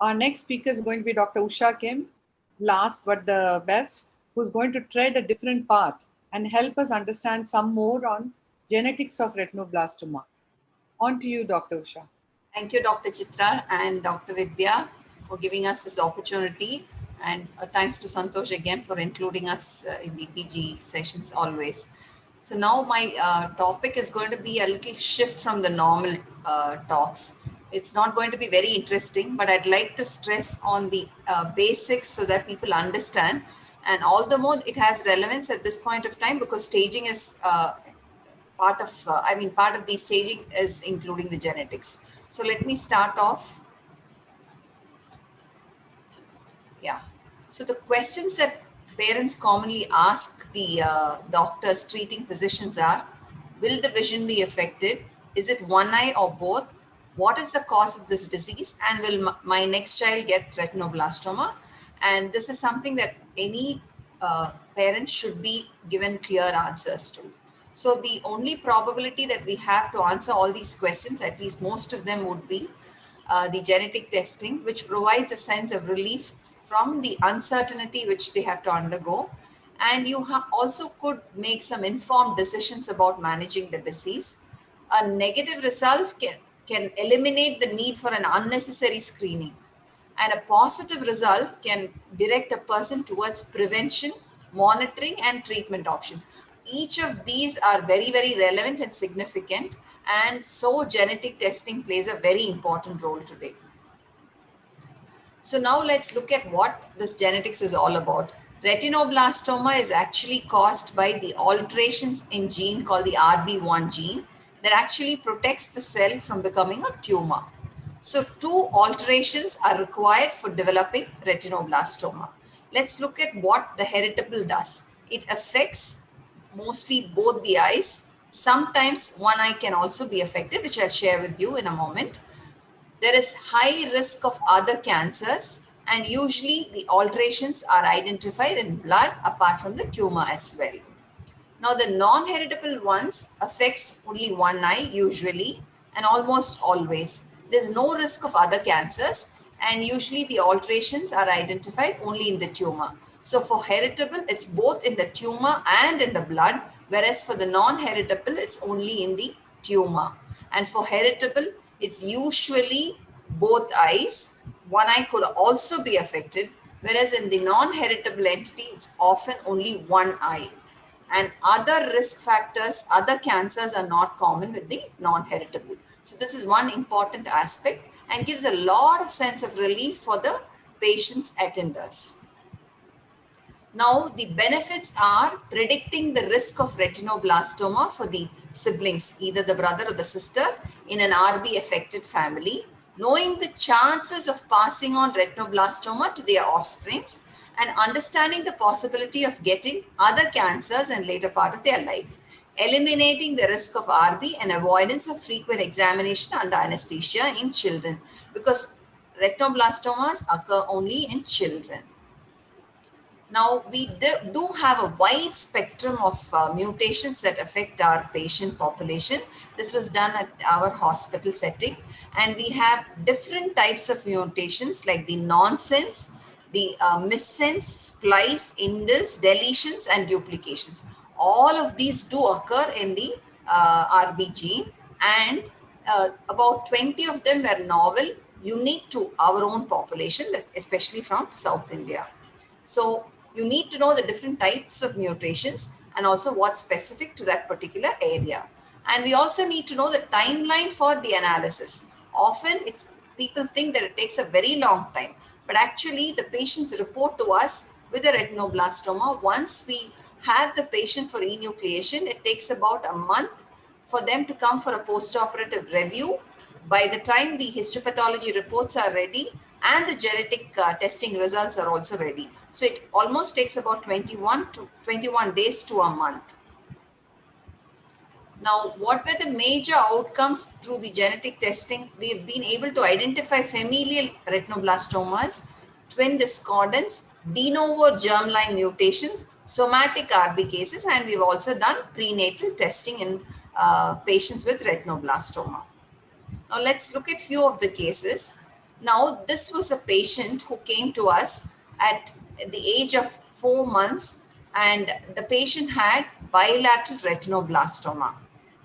Our next speaker is going to be Dr. Usha Kim, last but the best, who's going to tread a different path and help us understand some more on genetics of retinoblastoma. On to you, Dr. Usha. Thank you, Dr. Chitra and Dr. Vidya, for giving us this opportunity. And thanks to Santosh again for including us in the PG sessions always. So now my topic is going to be a little shift from the normal talks. It's not going to be very interesting, but I'd like to stress on the basics so that people understand. And all the more it has relevance at this point of time because staging is part of the staging is including the genetics. So let me start off. Yeah. So the questions that parents commonly ask the doctors, treating physicians are, will the vision be affected? Is it one eye or both? What is the cause of this disease? And will my next child get retinoblastoma? And this is something that any parent should be given clear answers to. So the only probability that we have to answer all these questions, at least most of them would be the genetic testing, which provides a sense of relief from the uncertainty which they have to undergo. And you also could make some informed decisions about managing the disease. A negative result can eliminate the need for an unnecessary screening. And a positive result can direct a person towards prevention, monitoring, and treatment options. Each of these are very, very relevant and significant, and so genetic testing plays a very important role today. So now let's look at what this genetics is all about. Retinoblastoma is actually caused by the alterations in gene called the RB1 gene that actually protects the cell from becoming a tumor. So two alterations are required for developing retinoblastoma. Let's look at what the heritable does. It affects mostly both the eyes. Sometimes one eye can also be affected, which I'll share with you in a moment. There is high risk of other cancers, and usually the alterations are identified in blood apart from the tumor as well. Now the non-heritable ones affects only one eye usually and almost always. There's no risk of other cancers, and usually the alterations are identified only in the tumor. So for heritable, it's both in the tumor and in the blood, whereas for the non-heritable, it's only in the tumor. And for heritable, it's usually both eyes. One eye could also be affected, whereas in the non-heritable entity, it's often only one eye. And other risk factors, other cancers are not common with the non-heritable. So this is one important aspect and gives a lot of sense of relief for the patient's attenders. Now, the benefits are predicting the risk of retinoblastoma for the siblings, either the brother or the sister in an RB affected family, knowing the chances of passing on retinoblastoma to their offsprings, and understanding the possibility of getting other cancers in later part of their life, eliminating the risk of RB and avoidance of frequent examination under anesthesia in children, because retinoblastomas occur only in children. Now, we do have a wide spectrum of mutations that affect our patient population. This was done at our hospital setting, and we have different types of mutations like the nonsense, the missense, splice, indels, deletions, and duplications. All of these do occur in the RB gene, and about 20 of them were novel, unique to our own population, especially from South India. So you need to know the different types of mutations and also what's specific to that particular area. And we also need to know the timeline for the analysis. Often people think that it takes a very long time, but actually the patients report to us with a retinoblastoma. Once we have the patient for enucleation, it takes about a month for them to come for a postoperative review. By the time the histopathology reports are ready and the genetic testing results are also ready. So it almost takes about 21 days to a month. Now, what were the major outcomes through the genetic testing? We've been able to identify familial retinoblastomas, twin discordance, de novo germline mutations, somatic RB cases, and we've also done prenatal testing in patients with retinoblastoma. Now let's look at few of the cases. Now, this was a patient who came to us at the age of 4 months, and the patient had bilateral retinoblastoma.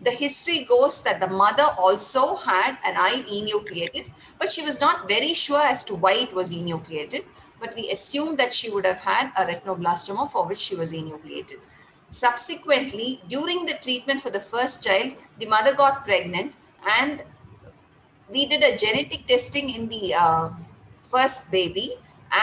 The history goes that the mother also had an eye enucleated, but she was not very sure as to why it was enucleated. But we assumed that she would have had a retinoblastoma for which she was enucleated. Subsequently, during the treatment for the first child, the mother got pregnant, and we did a genetic testing in the first baby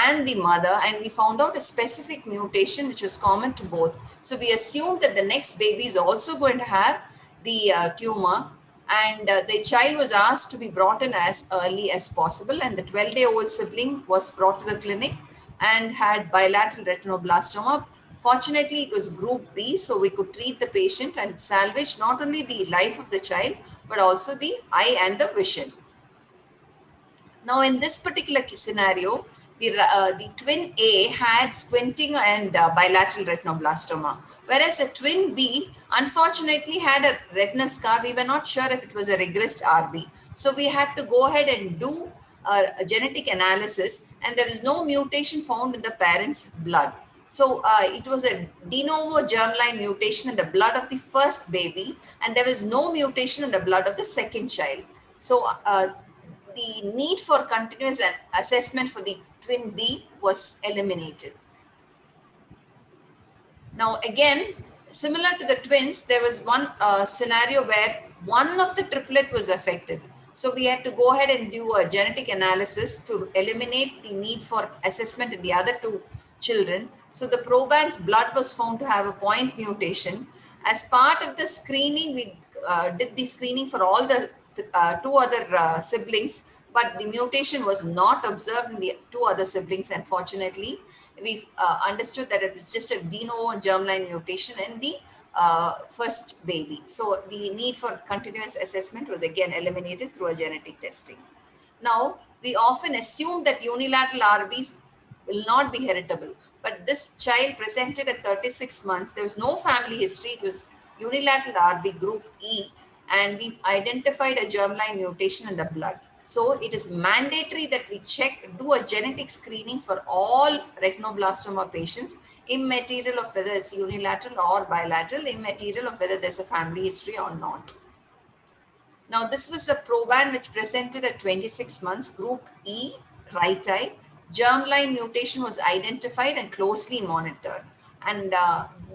and the mother, and we found out a specific mutation which was common to both. So we assumed that the next baby is also going to have the tumor, and the child was asked to be brought in as early as possible, and the 12-day-old sibling was brought to the clinic and had bilateral retinoblastoma. Fortunately, it was group B, so we could treat the patient and salvage not only the life of the child, but also the eye and the vision. Now, in this particular scenario, the twin A had squinting and bilateral retinoblastoma, whereas a twin B unfortunately had a retinal scar. We were not sure if it was a regressed RB. So we had to go ahead and do a genetic analysis, and there was no mutation found in the parent's blood. So it was a de novo germline mutation in the blood of the first baby, and there was no mutation in the blood of the second child. So the need for continuous assessment for the twin B was eliminated. Now, again, similar to the twins, there was one scenario where one of the triplet was affected. So we had to go ahead and do a genetic analysis to eliminate the need for assessment in the other two children. So the proband's blood was found to have a point mutation. As part of the screening, we did the screening for all the two other siblings, but the mutation was not observed in the two other siblings, unfortunately. We understood that it was just a de novo germline mutation in the first baby. So the need for continuous assessment was again eliminated through a genetic testing. Now, we often assume that unilateral RBs will not be heritable, but this child presented at 36 months. There was no family history. It was unilateral RB group E, and we identified a germline mutation in the blood. So it is mandatory that we do a genetic screening for all retinoblastoma patients, immaterial of whether it's unilateral or bilateral, immaterial of whether there's a family history or not. Now, this was a proband which presented at 26 months, group E, right eye. Germline mutation was identified and closely monitored. And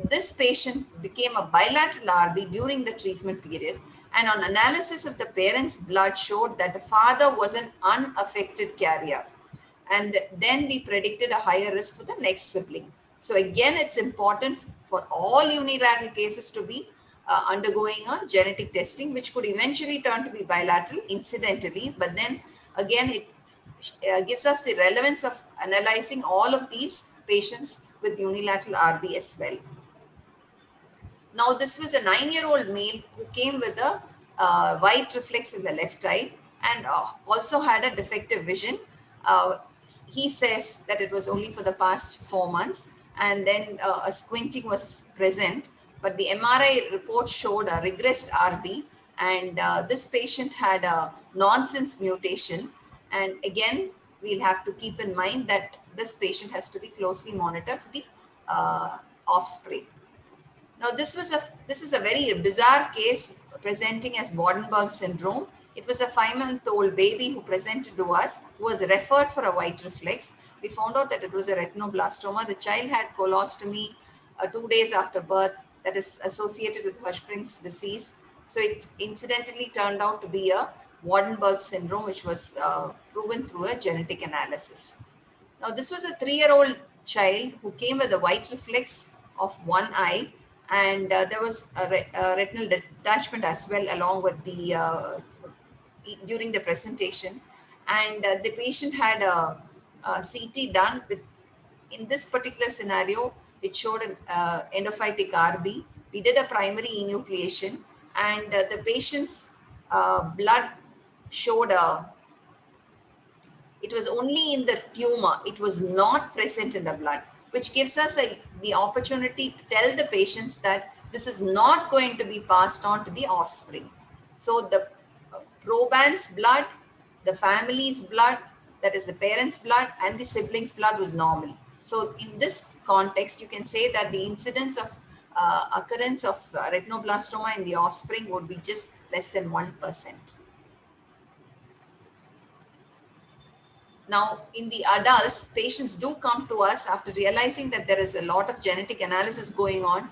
this patient became a bilateral RB during the treatment period. And on analysis of the parents' blood showed that the father was an unaffected carrier. And then we predicted a higher risk for the next sibling. So again, it's important for all unilateral cases to be undergoing a genetic testing, which could eventually turn to be bilateral incidentally. But then again, it gives us the relevance of analyzing all of these patients with unilateral RB as well. Now, this was a 9-year-old male who came with a white reflex in the left eye and also had a defective vision. He says that it was only for the past 4 months, and then a squinting was present, but the MRI report showed a regressed RB, and this patient had a nonsense mutation. And again, we'll have to keep in mind that this patient has to be closely monitored for the offspring. Now, this was a very bizarre case presenting as Waardenburg syndrome. It was a 5-month-old baby who presented to us, who was referred for a white reflex. We found out that it was a retinoblastoma. The child had colostomy 2 days after birth, that is associated with Hirschsprung's disease. So it incidentally turned out to be a Waardenburg syndrome, which was proven through a genetic analysis. Now, this was a 3-year-old child who came with a white reflex of one eye, and there was a retinal detachment as well along with the during the presentation. And the patient had a CT done with, in this particular scenario, it showed an endophytic RB. We did a primary enucleation, and the patient's blood showed it was only in the tumor, it was not present in the blood, which gives us the opportunity to tell the patients that this is not going to be passed on to the offspring. So the proband's blood, the family's blood, that is the parents' blood and the siblings' blood was normal. So in this context, you can say that the incidence of occurrence of retinoblastoma in the offspring would be just less than 1%. Now, in the adults, patients do come to us after realizing that there is a lot of genetic analysis going on.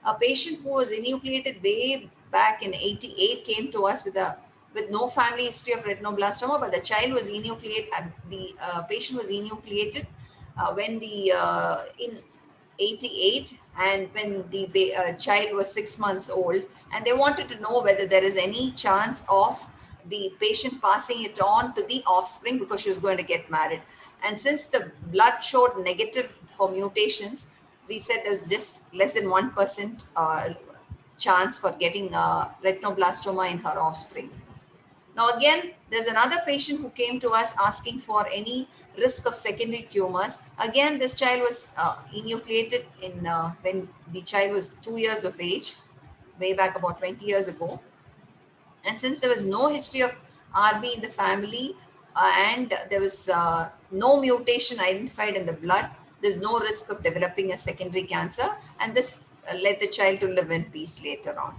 A patient who was enucleated way back in 88 came to us with no family history of retinoblastoma, but the child was enucleated. The patient was enucleated when the in 88 and when the child was 6 months old, and they wanted to know whether there is any chance of the patient passing it on to the offspring because she was going to get married. And since the blood showed negative for mutations, we said there was just less than 1% chance for getting retinoblastoma in her offspring. Now again, there's another patient who came to us asking for any risk of secondary tumors. Again, this child was enucleated in when the child was 2 years of age, way back about 20 years ago. And since there was no history of RB in the family and there was no mutation identified in the blood, there's no risk of developing a secondary cancer, and this led the child to live in peace later on.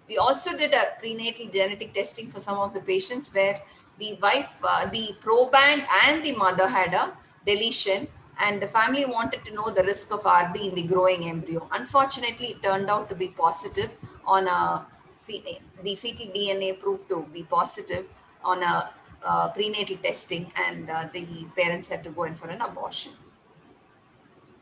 We also did a prenatal genetic testing for some of the patients where the wife, the proband and the mother had a deletion, and the family wanted to know the risk of RB in the growing embryo. Unfortunately, it turned out to be positive on the fetal DNA proved to be positive on a prenatal testing, and the parents had to go in for an abortion.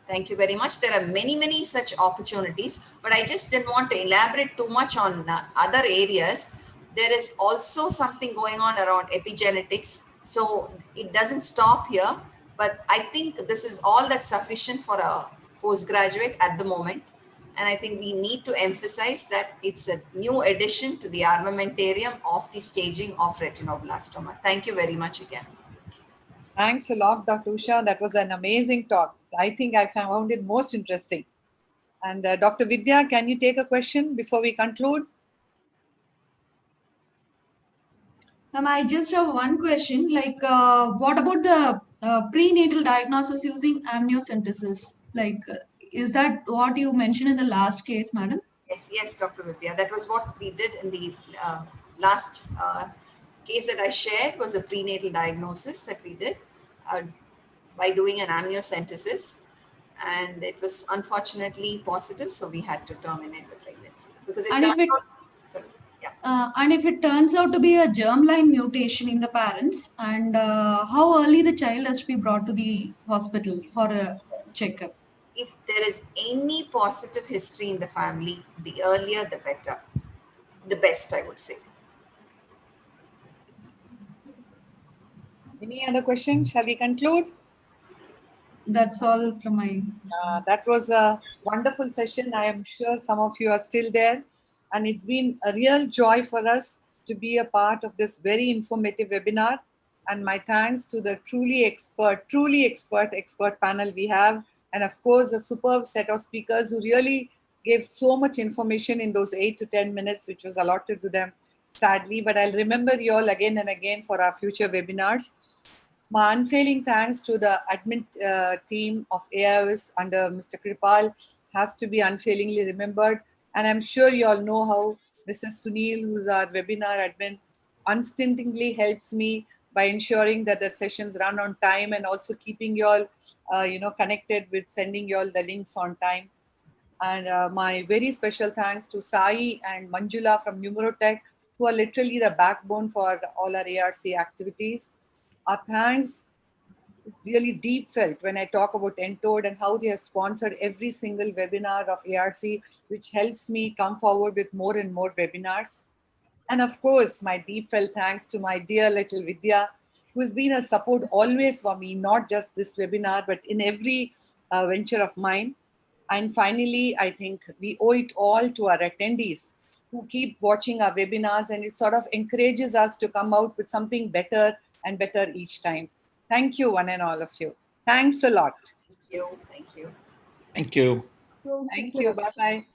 Thank you very much. There are many such opportunities, but I just didn't want to elaborate too much on other areas. There is also something going on around epigenetics. So it doesn't stop here, but I think this is all that's sufficient for a postgraduate at the moment. And I think we need to emphasize that it's a new addition to the armamentarium of the staging of retinoblastoma. Thank you very much again. Thanks a lot, Dr. Usha. That was an amazing talk. I think I found it most interesting. And Dr. Vidya, can you take a question before we conclude? Ma'am, I just have one question. Like, what about the prenatal diagnosis using amniocentesis? Like, is that what you mentioned in the last case, madam? Yes, Dr. Vidya. That was what we did in the last case that I shared, was a prenatal diagnosis that we did by doing an amniocentesis. And it was unfortunately positive, so we had to terminate the pregnancy. Because And if it and if it turns out to be a germline mutation in the parents, and how early the child has to be brought to the hospital for a checkup? If there is any positive history in the family, the earlier the better, the best, I would say. Any other questions? Shall we conclude? That's all from my. That was a wonderful session. I am sure some of you are still there. And it's been a real joy for us to be a part of this very informative webinar. And my thanks to the truly expert panel we have. And of course, a superb set of speakers who really gave so much information in those 8 to 10 minutes, which was allotted to them, sadly. But I'll remember you all again and again for our future webinars. My unfailing thanks to the admin team of AIOS under Mr. Kripal has to be unfailingly remembered. And I'm sure you all know how Mr. Sunil, who's our webinar admin, unstintingly helps me by ensuring that the sessions run on time and also keeping you all, connected with sending you all the links on time. And my very special thanks to Sai and Manjula from Numerotech, who are literally the backbone for all our ARC activities. Our thanks is really deep felt when I talk about Entode and how they have sponsored every single webinar of ARC, which helps me come forward with more and more webinars. And of course, my deep felt thanks to my dear little Vidya, who has been a support always for me, not just this webinar, but in every venture of mine. And finally, I think we owe it all to our attendees who keep watching our webinars, and it sort of encourages us to come out with something better and better each time. Thank you, one and all of you. Thanks a lot. Thank you. Thank you. Bye-bye.